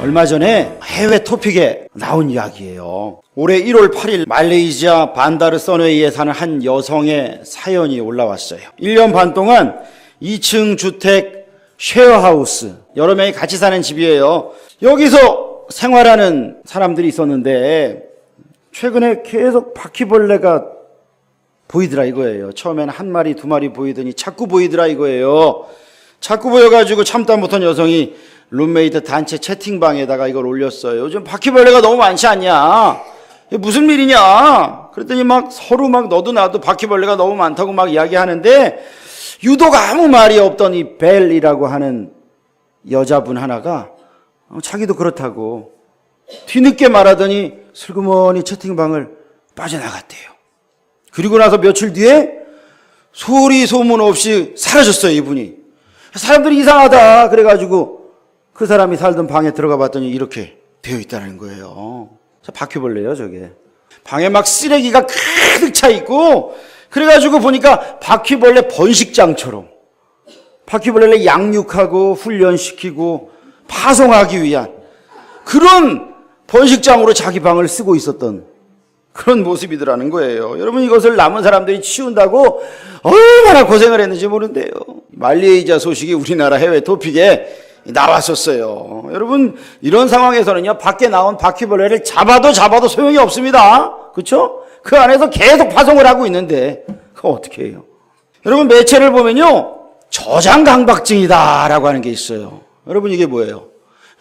얼마 전에 해외 토픽에 나온 이야기예요. 올해 1월 8일 말레이시아 반다르 서너이에 사는 한 여성의 사연이 올라왔어요. 1년 반 동안 2층 주택 쉐어하우스, 여러 명이 같이 사는 집이에요. 여기서 생활하는 사람들이 있었는데 최근에 계속 바퀴벌레가 보이더라 이거예요. 처음에는 한 마리 두 마리 보이더니 자꾸 보이더라 이거예요. 자꾸 보여가지고 참다 못한 여성이 룸메이트 단체 채팅방에다가 이걸 올렸어요. 요즘 바퀴벌레가 너무 많지 않냐? 이게 무슨 일이냐? 그랬더니 막 서로 막 너도 나도 바퀴벌레가 너무 많다고 막 이야기하는데 유독 아무 말이 없던 이 벨이라고 하는 여자분 하나가 자기도 그렇다고 뒤늦게 말하더니 슬그머니 채팅방을 빠져나갔대요. 그리고 나서 며칠 뒤에 소리 소문 없이 사라졌어요, 이분이. 사람들이 이상하다 그래가지고 그 사람이 살던 방에 들어가 봤더니 이렇게 되어 있다는 거예요. 바퀴벌레예요, 저게. 방에 막 쓰레기가 가득 차 있고 그래가지고 보니까 바퀴벌레 번식장처럼 바퀴벌레를 양육하고 훈련시키고 파송하기 위한 그런 번식장으로 자기 방을 쓰고 있었던 그런 모습이더라는 거예요. 여러분, 이것을 남은 사람들이 치운다고 얼마나 고생을 했는지 모른대요. 말레이시아 소식이 우리나라 해외 토픽에 나왔었어요. 여러분, 이런 상황에서는요, 밖에 나온 바퀴벌레를 잡아도 소용이 없습니다. 그렇죠? 그 안에서 계속 파송을 하고 있는데 그거 어떻게 해요? 여러분, 매체를 보면요, 저장 강박증이다라고 하는 게 있어요. 여러분, 이게 뭐예요?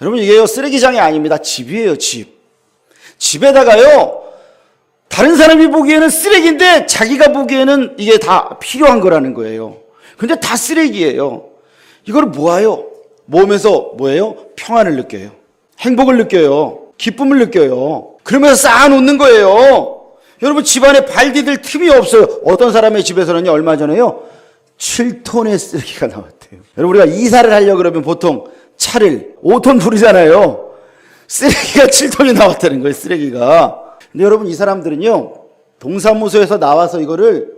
여러분, 이게요, 쓰레기장이 아닙니다. 집이에요, 집. 집에다가요, 다른 사람이 보기에는 쓰레기인데 자기가 보기에는 이게 다 필요한 거라는 거예요. 근데 다 쓰레기예요. 이걸 모아요. 모으면서 뭐예요? 평안을 느껴요. 행복을 느껴요. 기쁨을 느껴요. 그러면서 쌓아놓는 거예요. 여러분, 집안에 발 디딜 틈이 없어요. 어떤 사람의 집에서는요, 얼마 전에요, 7톤의 쓰레기가 나왔대요. 여러분, 우리가 이사를 하려고 그러면 보통 차를 5톤 부르잖아요. 쓰레기가 7톤이 나왔다는 거예요, 쓰레기가. 근데 여러분, 이 사람들은요, 동사무소에서 나와서 이거를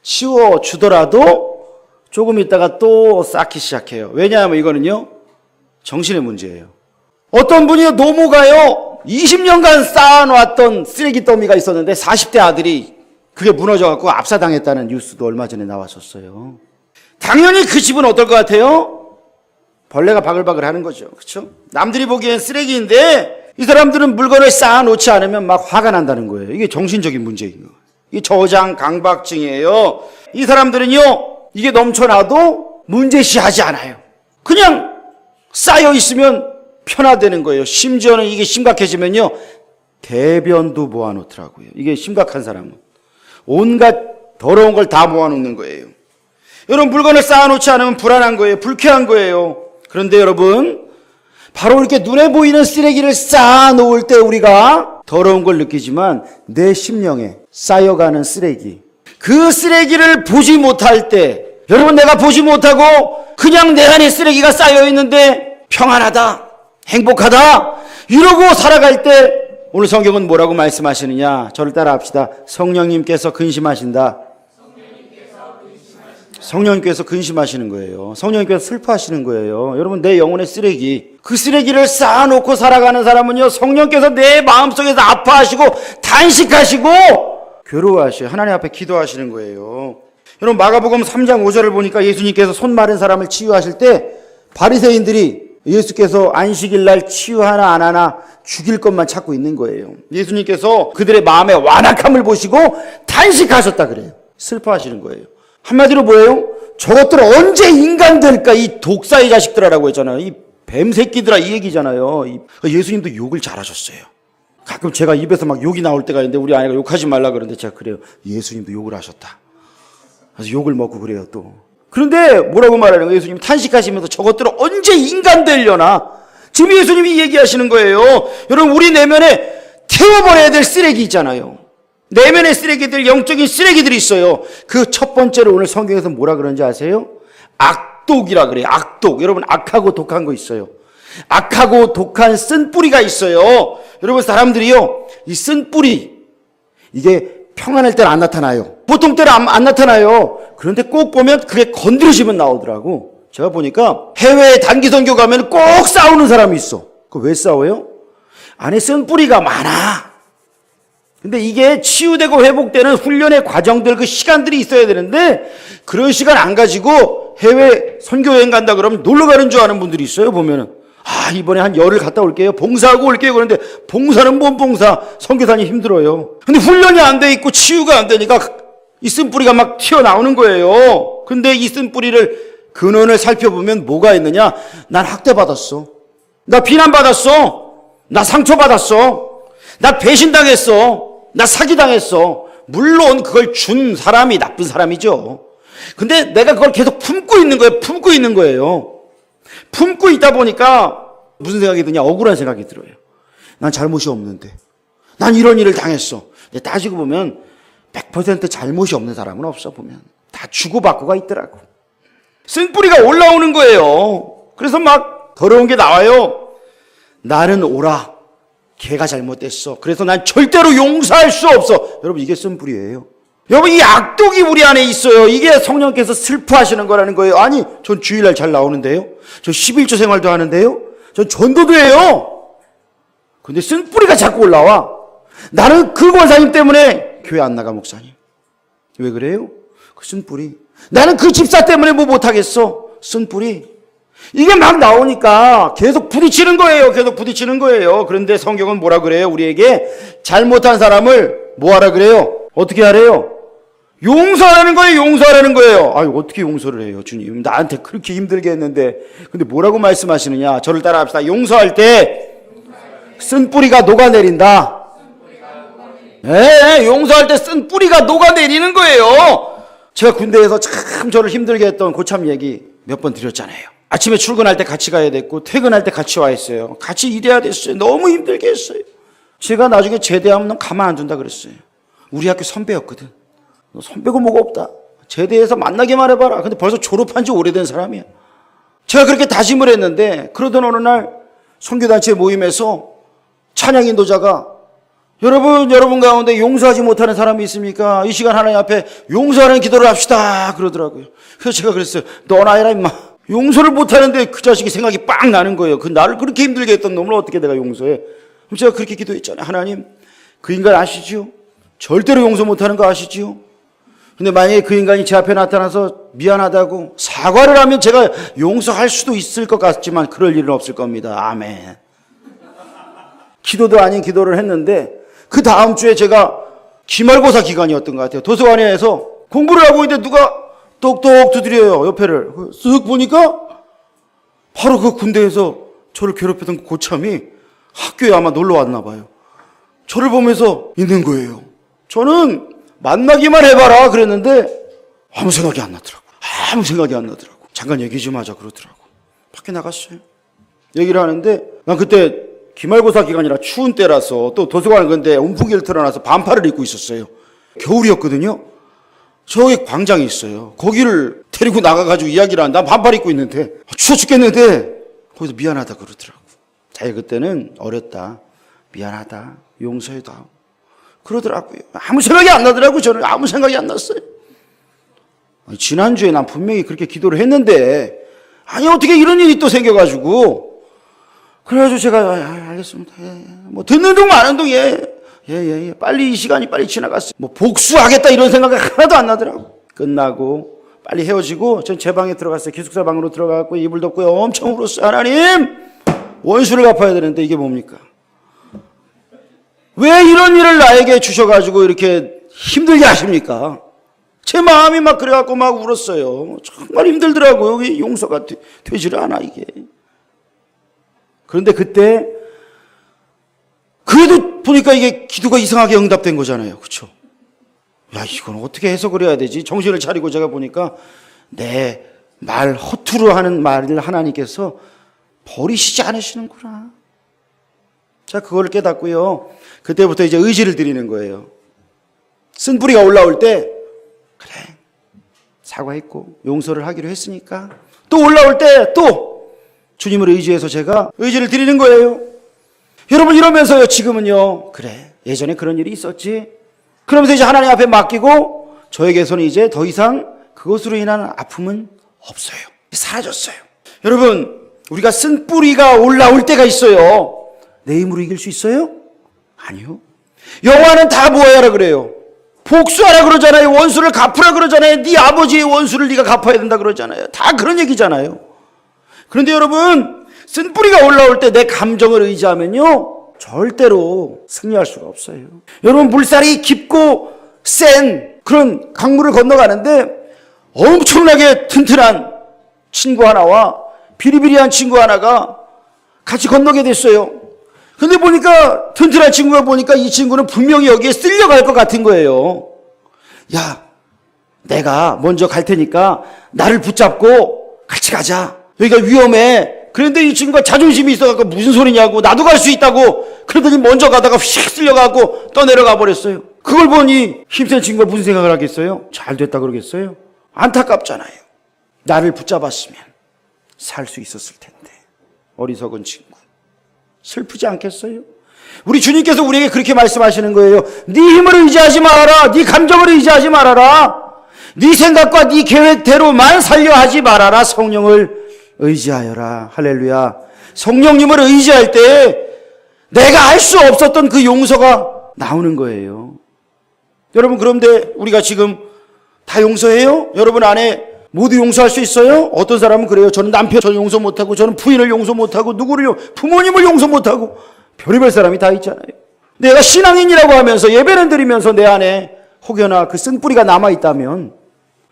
치워주더라도 조금 있다가 또 쌓기 시작해요. 왜냐하면 이거는요, 정신의 문제예요. 어떤 분이 노모가요, 20년간 쌓아놨던 쓰레기 더미가 있었는데 40대 아들이 그게 무너져갖고 압사당했다는 뉴스도 얼마 전에 나왔었어요. 당연히 그 집은 어떨 것 같아요? 벌레가 바글바글 하는 거죠. 그렇죠? 남들이 보기엔 쓰레기인데 이 사람들은 물건을 쌓아놓지 않으면 막 화가 난다는 거예요. 이게 정신적인 문제인 거예요. 이게 저장 강박증이에요. 이 사람들은요, 이게 넘쳐나도 문제시하지 않아요. 그냥 쌓여 있으면 편하다는 거예요. 심지어는 이게 심각해지면요, 대변도 모아놓더라고요. 이게 심각한 사람은 온갖 더러운 걸 다 모아놓는 거예요. 여러분, 물건을 쌓아놓지 않으면 불안한 거예요. 불쾌한 거예요. 그런데 여러분, 바로 이렇게 눈에 보이는 쓰레기를 쌓아놓을 때 우리가 더러운 걸 느끼지만 내 심령에 쌓여가는 쓰레기, 그 쓰레기를 보지 못할 때, 여러분, 내가 보지 못하고 그냥 내 안에 쓰레기가 쌓여있는데 평안하다, 행복하다 이러고 살아갈 때 오늘 성경은 뭐라고 말씀하시느냐? 저를 따라 합시다. 성령님께서 근심하신다. 성령님께서 근심하시는 거예요. 성령님께서 슬퍼하시는 거예요. 여러분, 내 영혼의 쓰레기, 그 쓰레기를 쌓아놓고 살아가는 사람은요, 성령께서 내 마음속에서 아파하시고 단식하시고 괴로워하셔요. 하나님 앞에 기도하시는 거예요. 여러분, 마가복음 3장 5절을 보니까 예수님께서 손 마른 사람을 치유하실 때 바리새인들이 예수께서 안식일 날 치유하나 안 하나 죽일 것만 찾고 있는 거예요. 예수님께서 그들의 마음의 완악함을 보시고 단식하셨다 그래요. 슬퍼하시는 거예요. 한마디로 뭐예요? 저것들 언제 인간 될까? 이 독사의 자식들아라고 했잖아요. 이 뱀새끼들아, 이 얘기잖아요. 예수님도 욕을 잘하셨어요. 가끔 제가 입에서 막 욕이 나올 때가 있는데 우리 아내가 욕하지 말라 그러는데 제가 그래요. 예수님도 욕을 하셨다. 그래서 욕을 먹고 그래요, 또. 그런데 뭐라고 말하는 거예요? 예수님이 탄식하시면서 저것들은 언제 인간 되려나? 지금 예수님이 얘기하시는 거예요. 여러분, 우리 내면에 태워버려야 될 쓰레기 있잖아요. 내면의 쓰레기들, 영적인 쓰레기들이 있어요. 그 첫 번째로 오늘 성경에서 뭐라 그러는지 아세요? 악독이라 그래요. 악독. 여러분, 악하고 독한 거 있어요. 악하고 독한 쓴뿌리가 있어요. 여러분, 사람들이요, 이 쓴뿌리, 이게 평안할 때는 안 나타나요. 보통 때는 안 나타나요. 그런데 꼭 보면 그게 건드려지면 나오더라고. 제가 보니까 해외에 단기 선교 가면 꼭 싸우는 사람이 있어. 그거 왜 싸워요? 안에 쓴뿌리가 많아. 근데 이게 치유되고 회복되는 훈련의 과정들, 그 시간들이 있어야 되는데 그런 시간 안 가지고 해외 선교여행 간다 그러면 놀러 가는 줄 아는 분들이 있어요. 보면은 이번에 한 열흘 갔다 올게요. 봉사하고 올게요. 그런데 봉사는 뭔 봉사? 선교사님 힘들어요. 근데 훈련이 안 돼 있고 치유가 안 되니까 이 쓴뿌리가 막 튀어나오는 거예요. 근데 이 쓴뿌리를 근원을 살펴보면 뭐가 있느냐? 난 학대받았어. 나 비난받았어. 나 상처받았어. 나 배신당했어. 나 사기당했어. 물론 그걸 준 사람이 나쁜 사람이죠. 근데 내가 그걸 계속 품고 있는 거예요. 품고 있는 거예요. 품고 있다 보니까 무슨 생각이 드냐? 억울한 생각이 들어요. 난 잘못이 없는데. 난 이런 일을 당했어. 근데 따지고 보면 100% 잘못이 없는 사람은 없어 보면. 다 주고받고가 있더라고. 쓴뿌리가 올라오는 거예요. 그래서 막 더러운 게 나와요. 나는 오라. 걔가 잘못됐어. 그래서 난 절대로 용서할 수 없어. 여러분 이게 쓴뿌리예요. 여러분 이 악독이 우리 안에 있어요. 이게 성령께서 슬퍼하시는 거라는 거예요. 아니 전 주일날 잘 나오는데요. 저 11조 생활도 하는데요. 전 전도도 해요. 근데 쓴뿌리가 자꾸 올라와. 나는 그 권사님 때문에 교회 안 나가 목사님. 왜 그래요? 그 쓴뿌리. 나는 그 집사 때문에 뭐 못하겠어. 쓴뿌리. 이게 막 나오니까 계속 부딪히는 거예요. 계속 부딪히는 거예요. 그런데 성경은 뭐라 그래요? 우리에게 잘못한 사람을 뭐 하라 그래요? 어떻게 하래요? 용서하라는 거예요. 용서하라는 거예요. 어떻게 용서를 해요? 주님 나한테 그렇게 힘들게 했는데. 근데 뭐라고 말씀하시느냐? 저를 따라합시다. 용서할 때 쓴뿌리가 녹아내린다. 용서할 때 쓴뿌리가 녹아내리는 거예요. 제가 군대에서 참 저를 힘들게 했던 고참 얘기 몇 번 드렸잖아요. 아침에 출근할 때 같이 가야 됐고 퇴근할 때 같이 와 있어요. 같이 일해야 됐어요. 너무 힘들게 했어요. 제가 나중에 제대하면 넌 가만 안 둔다 그랬어요. 우리 학교 선배였거든. 너 선배고 뭐가 없다. 제대해서 만나기만 해봐라. 근데 벌써 졸업한 지 오래된 사람이야. 제가 그렇게 다짐을 했는데 그러던 어느 날 선교단체 모임에서 찬양 인도자가 여러분 가운데 용서하지 못하는 사람이 있습니까? 이 시간 하나님 앞에 용서하는 기도를 합시다 그러더라고요. 그래서 제가 그랬어요. 너나 해라 임마. 용서를 못하는데 그 자식이 생각이 빵 나는 거예요. 그 나를 그렇게 힘들게 했던 놈을 어떻게 내가 용서해? 그럼 제가 그렇게 기도했잖아요. 하나님 그 인간 아시지요? 절대로 용서 못하는 거 아시지요? 근데 만약에 그 인간이 제 앞에 나타나서 미안하다고 사과를 하면 제가 용서할 수도 있을 것 같지만 그럴 일은 없을 겁니다. 아멘. 기도도 아닌 기도를 했는데 그 다음 주에 제가 기말고사 기간이었던 것 같아요. 도서관에서 공부를 하고 있는데 누가 똑똑 두드려요. 옆에를. 쓱 보니까 바로 그 군대에서 저를 괴롭혔던 고참이 학교에 아마 놀러 왔나 봐요. 저를 보면서 있는 거예요. 저는 만나기만 해봐라 그랬는데 아무 생각이 안 나더라고. 잠깐 얘기 좀 하자 그러더라고. 밖에 나갔어요. 얘기를 하는데 난 그때 기말고사 기간이라 추운 때라서 또 도서관 근데 온풍기를 틀어놔서 반팔을 입고 있었어요. 겨울이었거든요. 저기 광장이 있어요. 거기를 데리고 나가가지고 이야기를 하는데 난 반팔 입고 있는데 추워 죽겠는데 거기서 미안하다 그러더라고. 자기 그때는 어렸다. 미안하다. 용서해다. 그러더라고요. 아무 생각이 안 나더라고요. 저는 아무 생각이 안 났어요. 지난주에 난 분명히 그렇게 기도를 했는데 어떻게 이런 일이 또 생겨가지고 그래가지고 제가 알겠습니다. 뭐 듣는 둥 마는 둥 빨리 이 시간이 빨리 지나갔어요. 뭐 복수하겠다 이런 생각이 하나도 안 나더라고. 끝나고 빨리 헤어지고 전 제 방에 들어갔어요. 기숙사 방으로 들어가고 이불 덮고 엄청 울었어요. 하나님 원수를 갚아야 되는데 이게 뭡니까? 왜 이런 일을 나에게 주셔가지고 이렇게 힘들게 하십니까? 제 마음이 막 그래갖고 막 울었어요. 정말 힘들더라고요. 이게 용서가 되지를 않아 이게. 그런데 그때 그래도 보니까 이게 기도가 이상하게 응답된 거잖아요. 그렇죠? 이건 어떻게 해석을 해야 되지? 정신을 차리고 제가 보니까 내 말 허투루 하는 말을 하나님께서 버리시지 않으시는구나. 자, 그걸 깨닫고요. 그때부터 이제 의지를 드리는 거예요. 쓴뿌리가 올라올 때 그래 사과했고 용서를 하기로 했으니까 또 올라올 때 또 주님을 의지해서 제가 의지를 드리는 거예요. 여러분 이러면서요 지금은요 그래 예전에 그런 일이 있었지 그러면서 이제 하나님 앞에 맡기고 저에게서는 이제 더 이상 그것으로 인한 아픔은 없어요. 사라졌어요. 여러분 우리가 쓴 뿌리가 올라올 때가 있어요. 내 힘으로 이길 수 있어요? 아니요. 영화는 다 모아야라 그래요. 복수하라 그러잖아요. 원수를 갚으라 그러잖아요. 네 아버지의 원수를 네가 갚아야 된다 그러잖아요. 다 그런 얘기잖아요. 그런데 여러분, 쓴 뿌리가 올라올 때 내 감정을 의지하면요, 절대로 승리할 수가 없어요. 여러분, 물살이 깊고 센 그런 강물을 건너가는데 엄청나게 튼튼한 친구 하나와 비리비리한 친구 하나가 같이 건너게 됐어요. 근데 보니까 튼튼한 친구가 보니까 이 친구는 분명히 여기에 쓸려갈 것 같은 거예요. 야, 내가 먼저 갈 테니까 나를 붙잡고 같이 가자. 여기가 위험해. 그런데 이 친구가 자존심이 있어갖고 무슨 소리냐고, 나도 갈 수 있다고. 그러더니 먼저 가다가 휙 쓸려가고 떠내려가 버렸어요. 그걸 보니 힘센 친구가 무슨 생각을 하겠어요? 잘 됐다 그러겠어요? 안타깝잖아요. 나를 붙잡았으면 살 수 있었을 텐데. 어리석은 친구. 슬프지 않겠어요? 우리 주님께서 우리에게 그렇게 말씀하시는 거예요. 네 힘을 의지하지 말아라. 네 감정을 의지하지 말아라. 네 생각과 네 계획대로만 살려 하지 말아라. 성령을 의지하여라. 할렐루야. 성령님을 의지할 때 내가 알 수 없었던 그 용서가 나오는 거예요. 여러분, 그런데 우리가 지금 다 용서해요? 여러분 안에 모두 용서할 수 있어요? 어떤 사람은 그래요. 저는 남편 용서 못하고, 저는 부인을 용서 못하고, 부모님을 용서 못하고, 별의별 사람이 다 있잖아요. 내가 신앙인이라고 하면서 예배는 드리면서 내 안에 혹여나 그 쓴뿌리가 남아있다면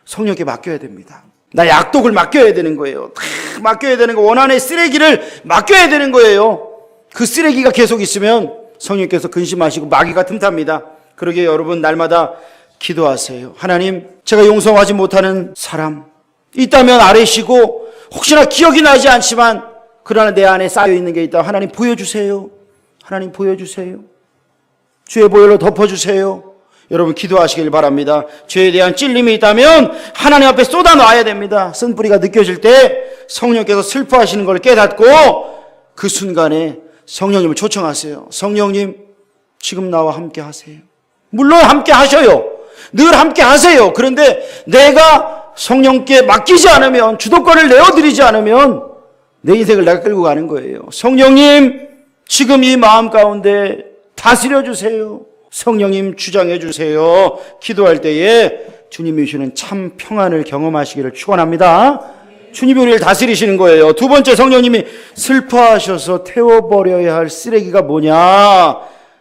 성령께 맡겨야 됩니다. 나 약독을 맡겨야 되는 거예요. 다 맡겨야 되는 거, 원한의 쓰레기를 맡겨야 되는 거예요. 그 쓰레기가 계속 있으면 성령께서 근심하시고 마귀가 틈탑니다. 그러기에 여러분 날마다 기도하세요. 하나님, 제가 용서하지 못하는 사람 있다면 아뢰시고, 혹시나 기억이 나지 않지만 그러나 내 안에 쌓여있는 게 있다. 하나님 보여주세요. 하나님 보여주세요. 주의 보혈로 덮어주세요. 여러분 기도하시길 바랍니다. 죄에 대한 찔림이 있다면 하나님 앞에 쏟아놔야 됩니다. 쓴뿌리가 느껴질 때 성령께서 슬퍼하시는 걸 깨닫고 그 순간에 성령님을 초청하세요. 성령님, 지금 나와 함께 하세요. 물론 함께 하셔요. 늘 함께 하세요. 그런데 내가 성령께 맡기지 않으면, 주도권을 내어드리지 않으면 내 인생을 내가 끌고 가는 거예요. 성령님, 지금 이 마음 가운데 다스려 주세요. 성령님 주장해 주세요. 기도할 때에 주님이 주시는 참 평안을 경험하시기를 축원합니다. 주님이 우리를 다스리시는 거예요. 두 번째, 성령님이 슬퍼하셔서 태워버려야 할 쓰레기가 뭐냐?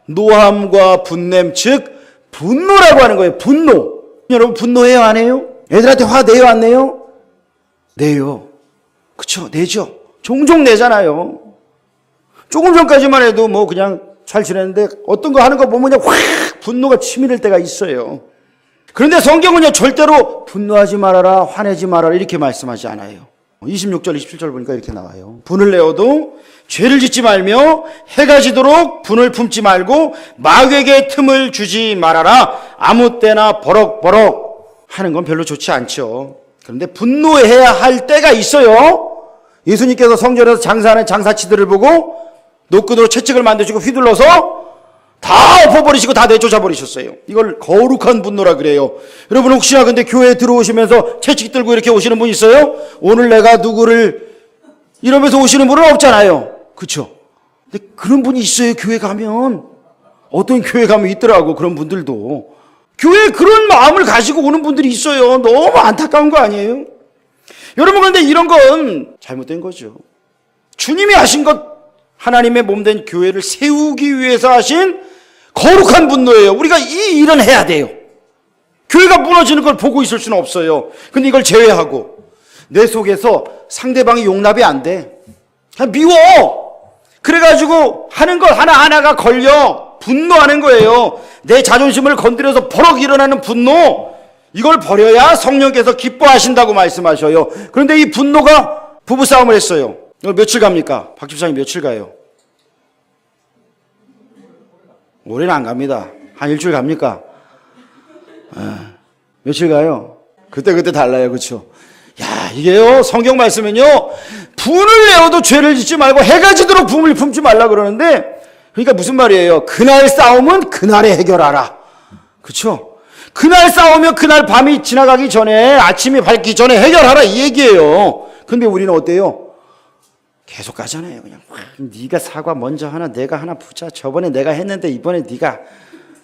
노함과 분냄, 즉 분노라고 하는 거예요. 분노. 여러분 분노해요, 안 해요? 애들한테 화 내요, 안 내요? 내요. 그쵸? 내죠. 종종 내잖아요. 조금 전까지만 해도 뭐 그냥 잘 지냈는데 어떤 거 하는 거 보면 그냥 확 분노가 치밀을 때가 있어요. 그런데 성경은요, 절대로 분노하지 말아라, 화내지 말아라 이렇게 말씀하지 않아요. 26절, 27절 보니까 이렇게 나와요. 분을 내어도 죄를 짓지 말며 해가 지도록 분을 품지 말고 마귀에게 틈을 주지 말아라. 아무 때나 버럭버럭 하는 건 별로 좋지 않죠. 그런데 분노해야 할 때가 있어요. 예수님께서 성전에서 장사하는 장사치들을 보고 노끈으로 채찍을 만드시고 휘둘러서 다 엎어버리시고 다 내쫓아버리셨어요. 이걸 거룩한 분노라 그래요. 여러분 혹시나 근데 교회에 들어오시면서 채찍 들고 이렇게 오시는 분 있어요? 오늘 내가 누구를 이러면서 오시는 분은 없잖아요. 그렇죠? 근데 그런 분이 있어요. 교회 가면. 어떤 교회 가면 있더라고, 그런 분들도. 교회에 그런 마음을 가지고 오는 분들이 있어요. 너무 안타까운 거 아니에요? 여러분, 그런데 이런 건 잘못된 거죠. 주님이 하신 것, 하나님의 몸된 교회를 세우기 위해서 하신 거룩한 분노예요. 우리가 이 일은 해야 돼요. 교회가 무너지는 걸 보고 있을 수는 없어요. 근데 이걸 제외하고 내 속에서 상대방이 용납이 안 돼. 그냥 미워. 그래가지고 하는 것 하나하나가 걸려 분노하는 거예요. 내 자존심을 건드려서 버럭 일어나는 분노, 이걸 버려야 성령께서 기뻐하신다고 말씀하셔요. 그런데 이 분노가 부부싸움을 했어요. 이걸 며칠 갑니까? 박 집사님 며칠 가요? 오래는 안 갑니다. 한 일주일 갑니까? 며칠 가요? 그때 달라요. 그렇죠? 야, 이게요, 성경 말씀은요, 분을 내어도 죄를 짓지 말고 해가 지도록 분을 품지 말라 그러는데, 그러니까 무슨 말이에요? 그날 싸움은 그날에 해결하라. 그렇죠? 그날 싸우면 그날 밤이 지나가기 전에, 아침이 밝기 전에 해결하라 이 얘기예요. 근데 우리는 어때요? 계속 가잖아요. 그냥 네가 사과 먼저 하나 내가 하나 보자. 저번에 내가 했는데 이번에 네가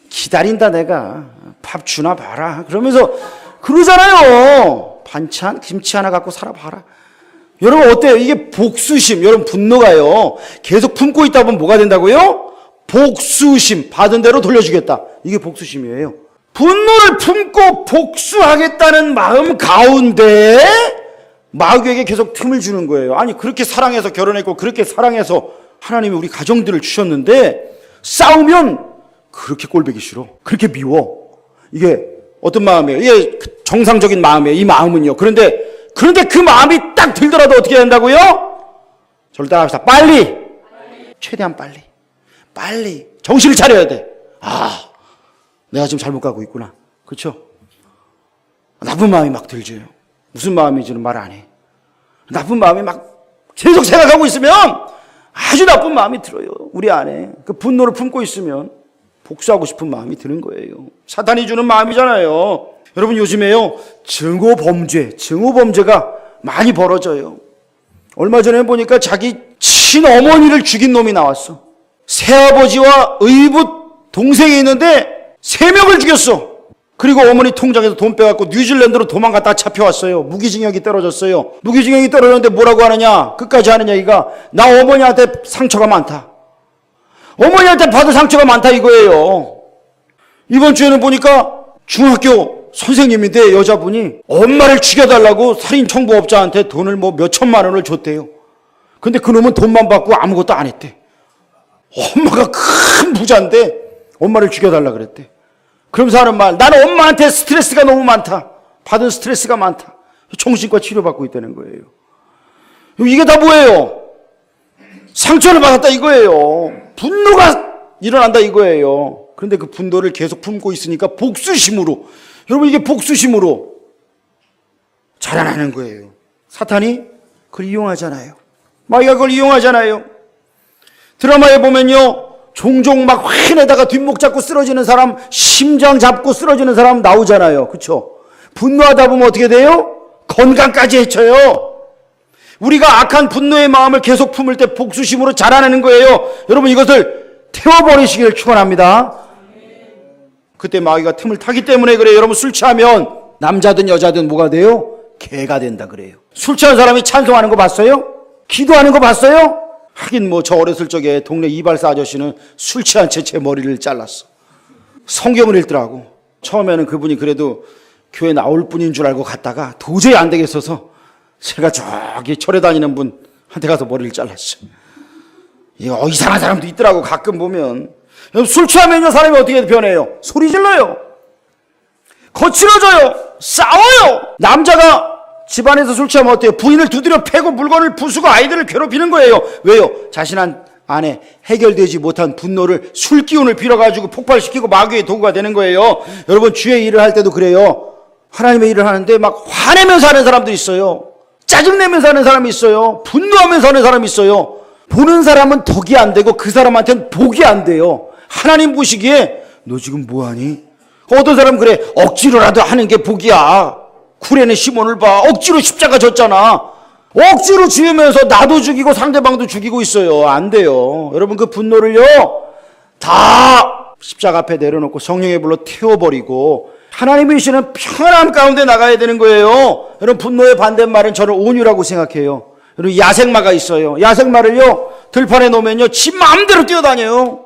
기다린다. 내가 밥 주나 봐라. 그러면서 그러잖아요. 반찬 김치 하나 갖고 살아봐라. 여러분 어때요? 이게 복수심. 여러분 분노가요 계속 품고 있다 보면 뭐가 된다고요? 복수심. 받은 대로 돌려주겠다. 이게 복수심이에요. 분노를 품고 복수하겠다는 마음 가운데 마귀에게 계속 틈을 주는 거예요. 아니 그렇게 사랑해서 결혼했고 그렇게 사랑해서 하나님이 우리 가정들을 주셨는데 싸우면 그렇게 꼴보기 싫어. 그렇게 미워. 이게 어떤 마음이에요? 이게 정상적인 마음이에요. 이 마음은요. 그런데 그 마음이 딱 들더라도 어떻게 된다고요? 저를 따라합시다. 빨리. 최대한 빨리 정신을 차려야 돼. 아, 내가 지금 잘못 가고 있구나. 그렇죠? 나쁜 마음이 막 들죠. 무슨 마음인지는 말 안 해. 나쁜 마음이 막 계속 생각하고 있으면 아주 나쁜 마음이 들어요. 우리 안에. 그 분노를 품고 있으면 복수하고 싶은 마음이 드는 거예요. 사탄이 주는 마음이잖아요. 여러분 요즘에요. 증오범죄가 많이 벌어져요. 얼마 전에 보니까 자기 친어머니를 죽인 놈이 나왔어. 새아버지와 의붓 동생이 있는데 3명을 죽였어. 그리고 어머니 통장에서 돈 빼갖고 뉴질랜드로 도망갔다 잡혀왔어요. 무기징역이 떨어졌어요. 무기징역이 떨어졌는데 뭐라고 하느냐? 끝까지 하는 얘기가 나 어머니한테 상처가 많다. 어머니한테 받은 상처가 많다 이거예요. 이번 주에는 보니까 중학교 선생님인데 여자분이 엄마를 죽여달라고 살인청부업자한테 돈을 뭐 몇천만 원을 줬대요. 근데 그놈은 돈만 받고 아무것도 안 했대. 엄마가 큰 부자인데 엄마를 죽여달라 그랬대. 그러면서 하는 말, 나는 엄마한테 스트레스가 너무 많다. 받은 스트레스가 많다. 정신과 치료받고 있다는 거예요. 이게 다 뭐예요? 상처를 받았다 이거예요. 분노가 일어난다 이거예요. 그런데 그 분노를 계속 품고 있으니까 복수심으로, 여러분 이게 복수심으로 자라나는 거예요. 사탄이 그걸 이용하잖아요. 마귀가 그걸 이용하잖아요. 드라마에 보면요. 종종 막 화내다가 뒷목 잡고 쓰러지는 사람, 심장 잡고 쓰러지는 사람 나오잖아요. 그렇죠? 분노하다 보면 어떻게 돼요? 건강까지 해쳐요. 우리가 악한 분노의 마음을 계속 품을 때 복수심으로 자라나는 거예요. 여러분 이것을 태워버리시기를 축원합니다. 그때 마귀가 틈을 타기 때문에 그래요. 여러분 술 취하면 남자든 여자든 뭐가 돼요? 개가 된다 그래요. 술 취한 사람이 찬송하는 거 봤어요? 기도하는 거 봤어요? 하긴 뭐 저 어렸을 적에 동네 이발사 아저씨는 술 취한 채 제 머리를 잘랐어. 성경을 읽더라고. 처음에는 그분이 그래도 교회 나올 분인 줄 알고 갔다가 도저히 안 되겠어서 제가 저기 절에 다니는 분한테 가서 머리를 잘랐어. 이상한 사람도 있더라고. 가끔 보면 술 취하면 사람이 어떻게 변해요? 소리 질러요. 거칠어져요. 싸워요. 남자가 집안에서 술 취하면 어때요? 부인을 두드려 패고 물건을 부수고 아이들을 괴롭히는 거예요. 왜요? 자신 안에 해결되지 못한 분노를 술 기운을 빌어가지고 폭발시키고 마귀의 도구가 되는 거예요. 여러분 주의 일을 할 때도 그래요. 하나님의 일을 하는데 막 화내면서 하는 사람도 있어요. 짜증내면서 하는 사람이 있어요. 분노하면서 하는 사람이 있어요. 보는 사람은 덕이 안 되고 그 사람한테는 복이 안 돼요. 하나님 보시기에 너 지금 뭐하니? 어떤 사람은 그래. 억지로라도 하는 게 복이야. 구레네 시몬을 봐. 억지로 십자가 졌잖아. 억지로 죽이면서 나도 죽이고 상대방도 죽이고 있어요. 안 돼요. 여러분 그 분노를요 다 십자가 앞에 내려놓고 성령의 불로 태워버리고 하나님이 주시는 평안함 가운데 나가야 되는 거예요. 여러분 분노의 반대말은 저는 온유라고 생각해요. 여러분 야생마가 있어요. 야생마를요 들판에 놓으면요 지 마음대로 뛰어다녀요.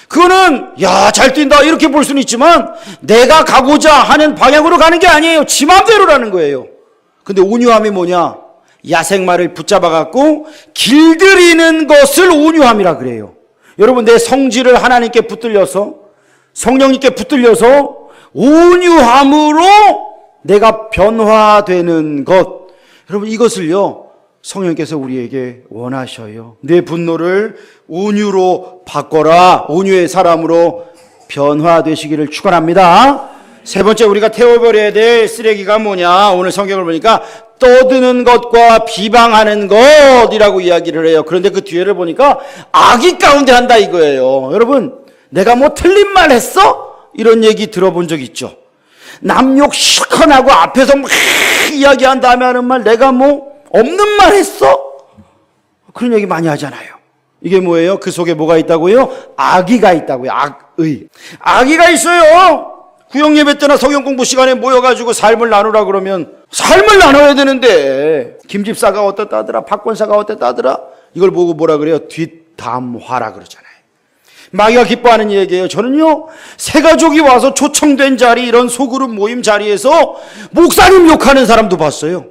그거는 잘 뛴다 이렇게 볼 수는 있지만 내가 가고자 하는 방향으로 가는 게 아니에요. 지 맘대로라는 거예요. 근데 온유함이 뭐냐? 야생마를 붙잡아 갖고 길들이는 것을 온유함이라 그래요. 여러분 내 성질을 하나님께 붙들려서 성령님께 붙들려서 온유함으로 내가 변화되는 것, 여러분 이것을요 성령께서 우리에게 원하셔요. 내 분노를 온유로 바꿔라. 온유의 사람으로 변화되시기를 축원합니다. 세 번째 우리가 태워버려야 될 쓰레기가 뭐냐? 오늘 성경을 보니까 떠드는 것과 비방하는 것이라고 이야기를 해요. 그런데 그 뒤에를 보니까 악의 가운데 한다 이거예요. 여러분 내가 뭐 틀린 말 했어? 이런 얘기 들어본 적 있죠? 남욕 실컷 하고 앞에서 막 이야기한 다음에 하는 말, 내가 뭐 없는 말 했어? 그런 얘기 많이 하잖아요. 이게 뭐예요? 그 속에 뭐가 있다고요? 악의가 있다고요. 악의가 있어요. 구역 예배 때나 성경 공부 시간에 모여가지고 삶을 나누라 그러면 삶을 나눠야 되는데 김집사가 어떻다더라, 박권사가 어떻다더라, 이걸 보고 뭐라 그래요? 뒷담화라 그러잖아요. 마귀가 기뻐하는 얘기예요. 저는요, 새 가족이 와서 초청된 자리, 이런 소그룹 모임 자리에서 목사님 욕하는 사람도 봤어요.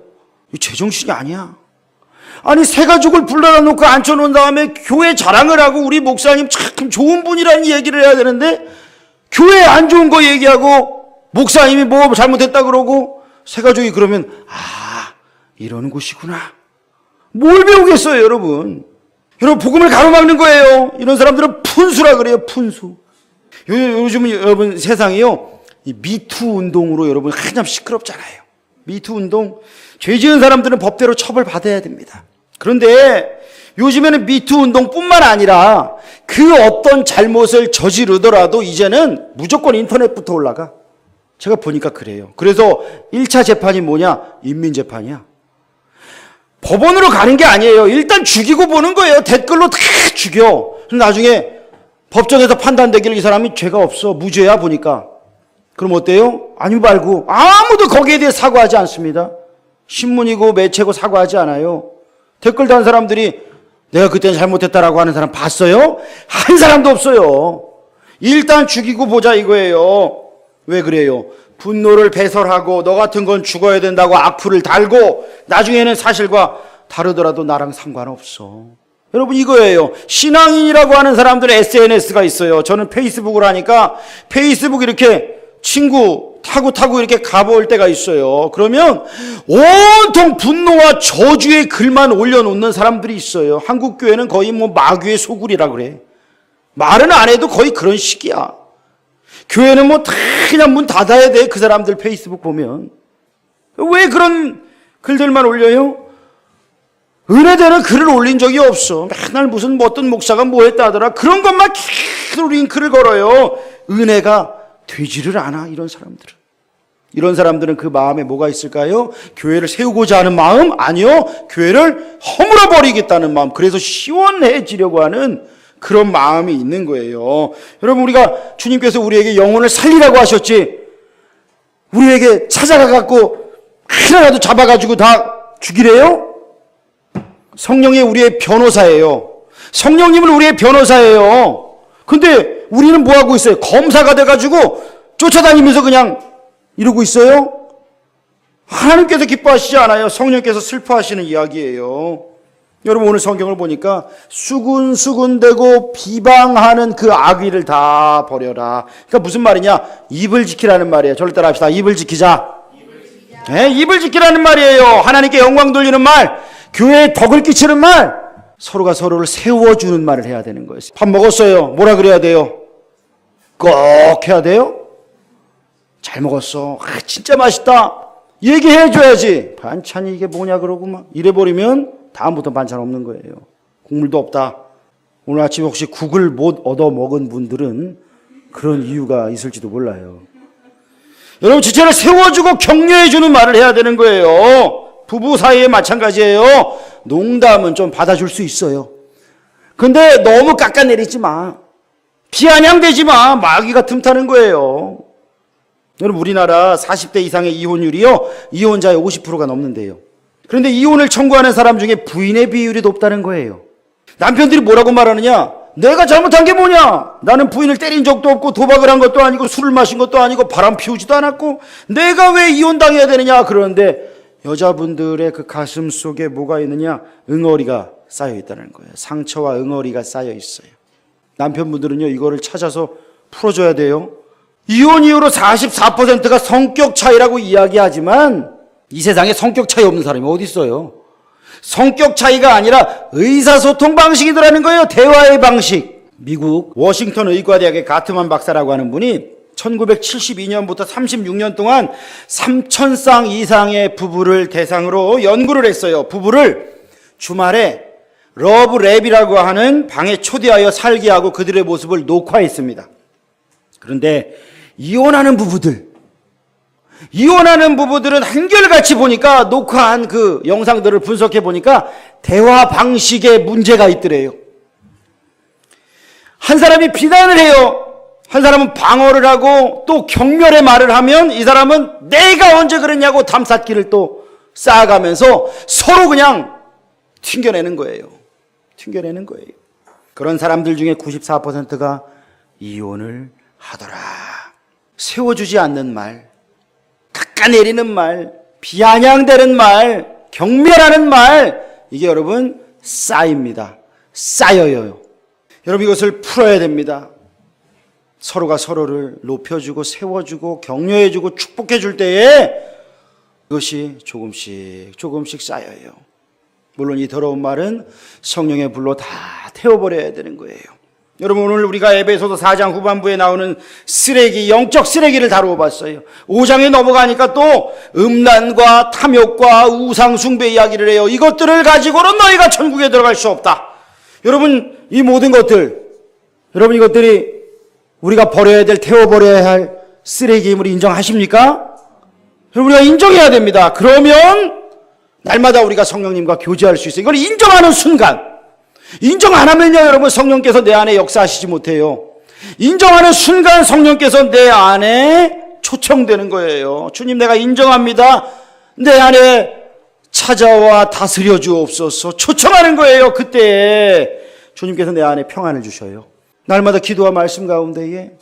이 제정신이 아니야. 아니, 새 가족을 불러다 놓고 앉혀놓은 다음에 교회 자랑을 하고 우리 목사님 참 좋은 분이라는 얘기를 해야 되는데 교회 안 좋은 거 얘기하고 목사님이 뭐 잘못했다 그러고 새 가족이 그러면 이러는 곳이구나. 뭘 배우겠어요, 여러분? 여러분, 복음을 가로막는 거예요. 이런 사람들은 푼수라 그래요, 푼수. 요즘은 여러분 세상이요, 이 미투 운동으로 여러분 한참 시끄럽잖아요. 미투 운동, 죄 지은 사람들은 법대로 처벌받아야 됩니다. 그런데 요즘에는 미투 운동뿐만 아니라 그 어떤 잘못을 저지르더라도 이제는 무조건 인터넷부터 올라가. 제가 보니까 그래요. 그래서 1차 재판이 뭐냐? 인민재판이야. 법원으로 가는 게 아니에요. 일단 죽이고 보는 거예요. 댓글로 다 죽여. 나중에 법정에서 판단되기를 이 사람이 죄가 없어, 무죄야 보니까. 그럼 어때요? 아니 말고 아무도 거기에 대해 사과하지 않습니다. 신문이고 매체고 사과하지 않아요. 댓글 단 사람들이 내가 그때는 잘못했다라고 하는 사람 봤어요? 한 사람도 없어요. 일단 죽이고 보자 이거예요. 왜 그래요? 분노를 배설하고 너 같은 건 죽어야 된다고 악플을 달고 나중에는 사실과 다르더라도 나랑 상관없어. 여러분, 이거예요. 신앙인이라고 하는 사람들의 SNS가 있어요. 저는 페이스북을 하니까 페이스북 이렇게 친구 타고 이렇게 가볼 때가 있어요. 그러면 온통 분노와 저주의 글만 올려놓는 사람들이 있어요. 한국 교회는 거의 뭐 마귀의 소굴이라 그래. 말은 안 해도 거의 그런 식이야. 교회는 뭐 다 그냥 문 닫아야 돼. 그 사람들 페이스북 보면. 왜 그런 글들만 올려요? 은혜되는 글을 올린 적이 없어. 맨날 무슨 어떤 목사가 뭐 했다 하더라. 그런 것만 계속 링크를 걸어요. 은혜가 되지를 않아, 이런 사람들은. 이런 사람들은 그 마음에 뭐가 있을까요? 교회를 세우고자 하는 마음? 아니요. 교회를 허물어 버리겠다는 마음. 그래서 시원해지려고 하는 그런 마음이 있는 거예요. 여러분, 우리가 주님께서 우리에게 영혼을 살리라고 하셨지, 우리에게 찾아가 갖고 하나라도 잡아가지고 다 죽이래요? 성령이 우리의 변호사예요. 성령님은 우리의 변호사예요. 근데 우리는 뭐 하고 있어요? 검사가 돼가지고 쫓아다니면서 그냥 이러고 있어요? 하나님께서 기뻐하시지 않아요. 성령께서 슬퍼하시는 이야기예요. 여러분, 오늘 성경을 보니까 수군수군대고 비방하는 그 악의를 다 버려라. 그러니까 무슨 말이냐? 입을 지키라는 말이에요. 저를 따라 합시다. 입을 지키자. 네, 입을 지키라는 말이에요. 하나님께 영광 돌리는 말, 교회에 덕을 끼치는 말, 서로가 서로를 세워주는 말을 해야 되는 거예요. 밥 먹었어요. 뭐라 그래야 돼요? 꼭 해야 돼요? 잘 먹었어. 진짜 맛있다. 얘기해줘야지. 반찬이 이게 뭐냐 그러고 막 이래버리면 다음부터 반찬 없는 거예요. 국물도 없다. 오늘 아침에 혹시 국을 못 얻어 먹은 분들은 그런 이유가 있을지도 몰라요. 여러분, 지체를 세워주고 격려해주는 말을 해야 되는 거예요. 부부 사이에 마찬가지예요. 농담은 좀 받아줄 수 있어요. 근데 너무 깎아내리지 마. 비아냥대지 마. 마귀가 틈타는 거예요. 여러분, 우리나라 40대 이상의 이혼율이요, 이혼자의 50%가 넘는데요. 그런데 이혼을 청구하는 사람 중에 부인의 비율이 높다는 거예요. 남편들이 뭐라고 말하느냐? 내가 잘못한 게 뭐냐? 나는 부인을 때린 적도 없고 도박을 한 것도 아니고 술을 마신 것도 아니고 바람 피우지도 않았고 내가 왜 이혼당해야 되느냐? 그러는데 여자분들의 그 가슴 속에 뭐가 있느냐? 응어리가 쌓여 있다는 거예요. 상처와 응어리가 쌓여 있어요. 남편분들은요, 이거를 찾아서 풀어줘야 돼요. 이혼 이후로 44%가 성격 차이라고 이야기하지만 이 세상에 성격 차이 없는 사람이 어디 있어요? 성격 차이가 아니라 의사소통 방식이더라는 거예요. 대화의 방식. 미국 워싱턴 의과대학의 가트만 박사라고 하는 분이 1972년부터 36년 동안 3,000쌍 이상의 부부를 대상으로 연구를 했어요. 부부를 주말에 러브랩이라고 하는 방에 초대하여 살게 하고 그들의 모습을 녹화했습니다. 그런데 이혼하는 부부들, 이혼하는 부부들은 한결같이 보니까 녹화한 그 영상들을 분석해 보니까 대화 방식에 문제가 있더래요. 한 사람이 비난을 해요. 한 사람은 방어를 하고 또 경멸의 말을 하면 이 사람은 내가 언제 그랬냐고 담쌓기를 또 쌓아가면서 서로 그냥 튕겨내는 거예요. 튕겨내는 거예요. 그런 사람들 중에 94%가 이혼을 하더라. 세워주지 않는 말, 깎아내리는 말, 비아냥대는 말, 경멸하는 말, 이게 여러분 쌓입니다. 쌓여요. 여러분 이것을 풀어야 됩니다. 서로가 서로를 높여주고 세워주고 격려해주고 축복해줄 때에 이것이 조금씩 쌓여요. 물론 이 더러운 말은 성령의 불로 다 태워버려야 되는 거예요. 여러분 오늘 우리가 에베소서 4장 후반부에 나오는 쓰레기, 영적 쓰레기를 다루어 봤어요. 5장에 넘어가니까 또 음란과 탐욕과 우상 숭배 이야기를 해요. 이것들을 가지고는 너희가 천국에 들어갈 수 없다. 여러분 이 모든 것들, 여러분 이것들이 우리가 버려야 될, 태워버려야 할 쓰레기임을 인정하십니까? 우리가 인정해야 됩니다. 그러면 날마다 우리가 성령님과 교제할 수 있어요. 이걸 인정하는 순간, 인정 안 하면요 여러분 성령께서 내 안에 역사하시지 못해요. 인정하는 순간 성령께서 내 안에 초청되는 거예요. 주님 내가 인정합니다. 내 안에 찾아와 다스려 주옵소서 초청하는 거예요. 그때 주님께서 내 안에 평안을 주셔요. 날마다 기도와 말씀 가운데에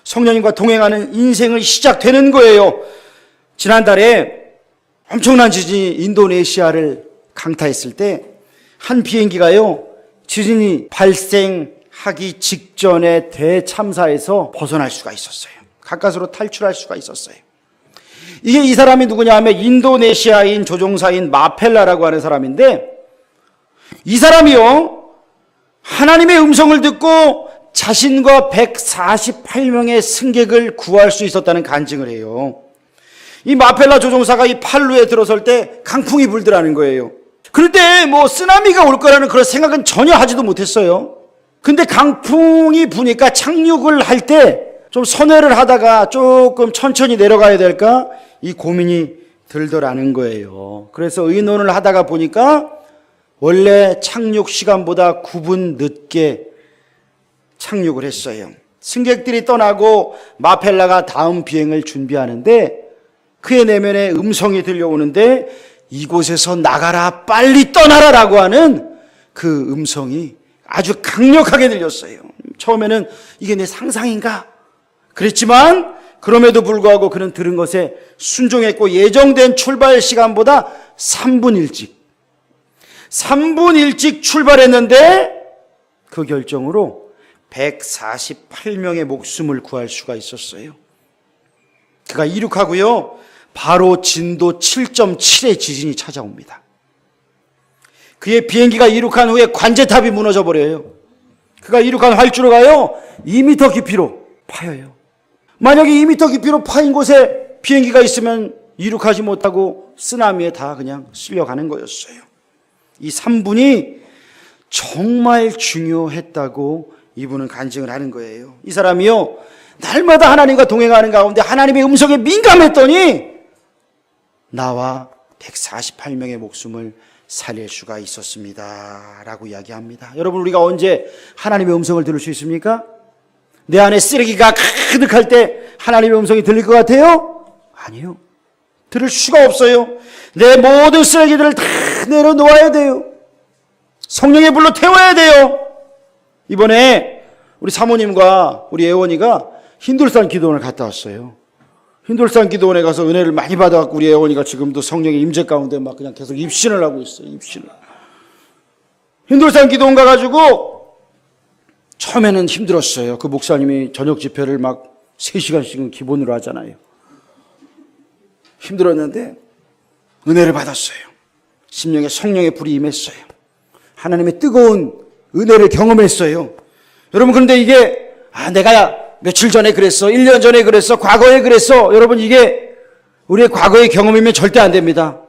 성령님과 동행하는 인생을 시작되는 거예요. 지난달에 엄청난 지진이 인도네시아를 강타했을 때 한 비행기가요 지진이 발생하기 직전에 대참사에서 벗어날 수가 있었어요. 가까스로 탈출할 수가 있었어요. 이게 이 사람이 누구냐 하면 인도네시아인 조종사인 마펠라라고 하는 사람인데 이 사람이요 하나님의 음성을 듣고 자신과 148명의 승객을 구할 수 있었다는 간증을 해요. 이 마펠라 조종사가 이 팔루에 들어설 때 강풍이 불더라는 거예요. 그런데 뭐 쓰나미가 올 거라는 그런 생각은 전혀 하지도 못했어요. 근데 강풍이 부니까 착륙을 할 때 좀 선회를 하다가 조금 천천히 내려가야 될까 이 고민이 들더라는 거예요. 그래서 의논을 하다가 보니까 원래 착륙 시간보다 9분 늦게 착륙을 했어요. 승객들이 떠나고 마펠라가 다음 비행을 준비하는데 그의 내면에 음성이 들려오는데 이곳에서 나가라, 빨리 떠나라라고 하는 그 음성이 아주 강력하게 들렸어요. 처음에는 이게 내 상상인가? 그랬지만 그럼에도 불구하고 그는 들은 것에 순종했고 예정된 출발 시간보다 3분 일찍 출발했는데 그 결정으로 148명의 목숨을 구할 수가 있었어요. 그가 이륙하고요. 바로 진도 7.7의 지진이 찾아옵니다. 그의 비행기가 이륙한 후에 관제탑이 무너져 버려요. 그가 이륙한 활주로가요 2m 깊이로 파여요. 만약에 2m 깊이로 파인 곳에 비행기가 있으면 이륙하지 못하고 쓰나미에 다 그냥 쓸려가는 거였어요. 이 3분이 정말 중요했다고 이분은 간증을 하는 거예요. 이 사람이요 날마다 하나님과 동행하는 가운데 하나님의 음성에 민감했더니 나와 148명의 목숨을 살릴 수가 있었습니다 라고 이야기합니다. 여러분 우리가 언제 하나님의 음성을 들을 수 있습니까? 내 안에 쓰레기가 가득할 때 하나님의 음성이 들릴 것 같아요? 아니요. 들을 수가 없어요. 내 모든 쓰레기들을 다 내려놓아야 돼요. 성령의 불로 태워야 돼요. 이번에 우리 사모님과 우리 애원이가 힌둘산 기도원을 갔다 왔어요. 힌둘산 기도원에 가서 은혜를 많이 받아갖고 우리 애원이가 지금도 성령의 임재 가운데 막 그냥 계속 입신을 하고 있어요. 입신을. 힌둘산 기도원 가가지고 처음에는 힘들었어요. 그 목사님이 저녁 집회를 막 3시간씩은 기본으로 하잖아요. 힘들었는데 은혜를 받았어요. 심령에 성령의 불이 임했어요. 하나님의 뜨거운 은혜를 경험했어요. 여러분 그런데 이게 내가 며칠 전에 그랬어, 1년 전에 그랬어, 과거에 그랬어. 여러분 이게 우리의 과거의 경험이면 절대 안 됩니다.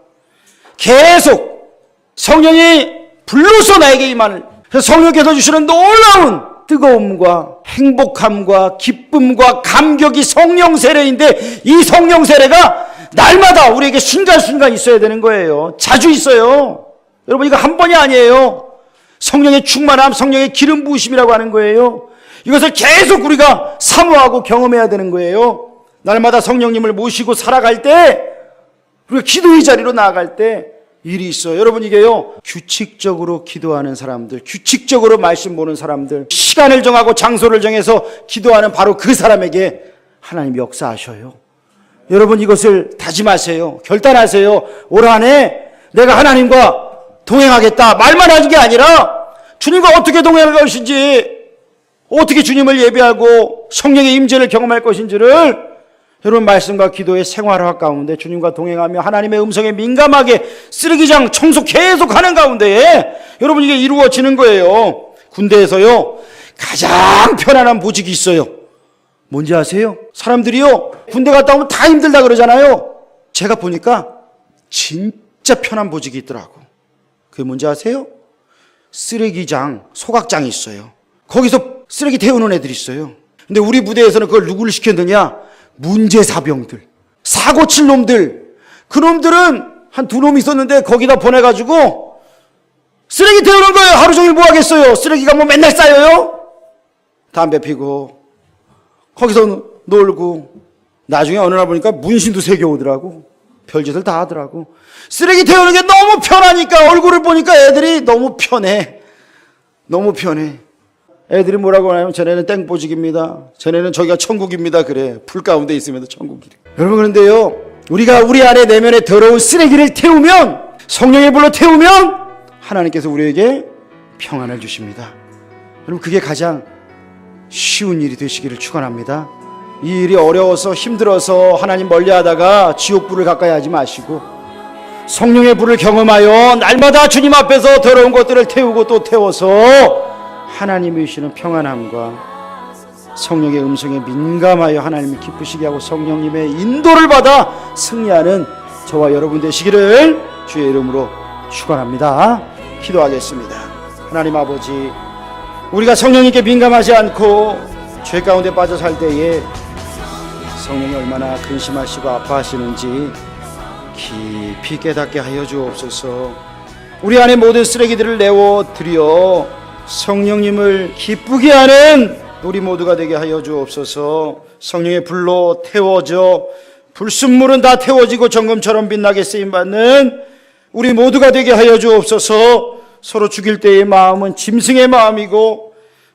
계속 성령이 불로서 나에게 임하는, 그래서 성령께서 주시는 놀라운 뜨거움과 행복함과 기쁨과 감격이 성령 세례인데 이 성령 세례가 날마다 우리에게 순간순간 있어야 되는 거예요. 자주 있어요. 여러분, 이거 한 번이 아니에요. 성령의 충만함, 성령의 기름 부으심이라고 하는 거예요. 이것을 계속 우리가 사모하고 경험해야 되는 거예요. 날마다 성령님을 모시고 살아갈 때, 우리가 기도의 자리로 나아갈 때 일이 있어요. 여러분, 이게요, 규칙적으로 기도하는 사람들, 규칙적으로 말씀 보는 사람들, 시간을 정하고 장소를 정해서 기도하는 바로 그 사람에게 하나님이 역사하셔요. 여러분, 이것을 다짐하세요. 결단하세요. 올 한 해 내가 하나님과 동행하겠다. 말만 하는 게 아니라 주님과 어떻게 동행할 것인지, 어떻게 주님을 예배하고 성령의 임재를 경험할 것인지를 여러분, 말씀과 기도의 생활화 가운데 주님과 동행하며 하나님의 음성에 민감하게 쓰레기장 청소 계속하는 가운데에 여러분, 이게 이루어지는 거예요. 군대에서요, 가장 편안한 보직이 있어요. 뭔지 아세요? 사람들이요, 군대 갔다 오면 다 힘들다 그러잖아요. 제가 보니까 진짜 편한 보직이 있더라고. 그게 뭔지 아세요? 쓰레기장, 소각장이 있어요. 거기서 쓰레기 태우는 애들이 있어요. 근데 우리 부대에서는 그걸 누구를 시켰느냐? 문제사병들, 사고 칠 놈들. 그 놈들은 한 두 놈 있었는데 거기다 보내가지고 쓰레기 태우는 거예요. 하루 종일 뭐 하겠어요? 쓰레기가 뭐 맨날 쌓여요? 담배 피고 거기서 놀고, 나중에 어느 날 보니까 문신도 새겨 오더라고. 별짓을 다 하더라고. 쓰레기 태우는 게 너무 편하니까 얼굴을 보니까 애들이 너무 편해. 너무 편해. 애들이 뭐라고 하냐면, 쟤네는 땡보직입니다. 쟤네는 저기가 천국입니다. 그래. 불 가운데 있으면 천국이래. 여러분, 그런데요, 우리가 우리 안에 내면에 더러운 쓰레기를 태우면, 성령의 불로 태우면 하나님께서 우리에게 평안을 주십니다. 여러분, 그게 가장 쉬운 일이 되시기를 축원합니다. 이 일이 어려워서 힘들어서 하나님 멀리하다가 지옥불을 가까이 하지 마시고, 성령의 불을 경험하여 날마다 주님 앞에서 더러운 것들을 태우고 또 태워서 하나님이 주시는 평안함과 성령의 음성에 민감하여 하나님이 기쁘시게 하고 성령님의 인도를 받아 승리하는 저와 여러분 되시기를 주의 이름으로 축원합니다. 기도하겠습니다. 하나님 아버지, 우리가 성령님께 민감하지 않고 죄 가운데 빠져 살 때에 성령이 얼마나 근심하시고 아파하시는지 깊이 깨닫게 하여 주옵소서. 우리 안에 모든 쓰레기들을 내어드려 성령님을 기쁘게 하는 우리 모두가 되게 하여 주옵소서. 성령의 불로 태워져 불순물은 다 태워지고 정금처럼 빛나게 쓰임받는 우리 모두가 되게 하여 주옵소서. 서로 죽일 때의 마음은 짐승의 마음이고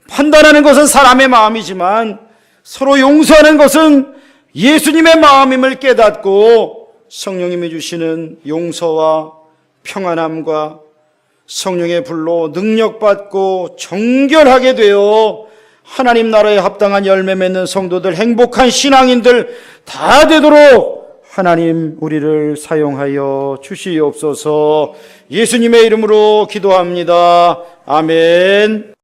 판단하는 것은 사람의 마음이지만 서로 용서하는 것은 예수님의 마음임을 깨닫고 성령님이 주시는 용서와 평안함과 성령의 불로 능력받고 정결하게 되어 하나님 나라에 합당한 열매 맺는 성도들, 행복한 신앙인들 다 되도록 하나님 우리를 사용하여 주시옵소서. 예수님의 이름으로 기도합니다. 아멘.